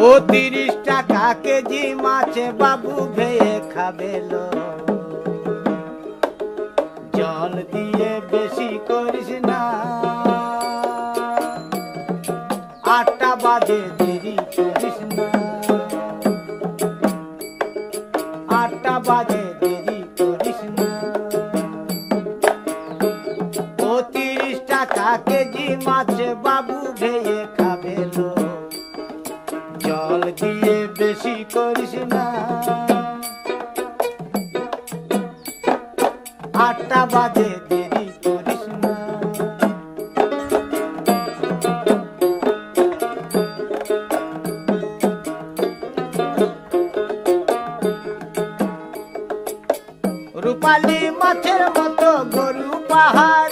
ও 30 টাকা কেজি মাছে বাবু ভেয়ে খাবেলো, জল দিয়ে বেশি করিস না, 8টা বাজে দেরি করিস না, 8টা বাজে দেরি করিস না। ও 30 টাকা কেজি মাছে বাবু ভেয়ে খাবেলো, জল দিয়ে বেশি করিস না, 8টা বাজে দেরি করিস না। রূপালী মাছের মতো গরু পাহাড়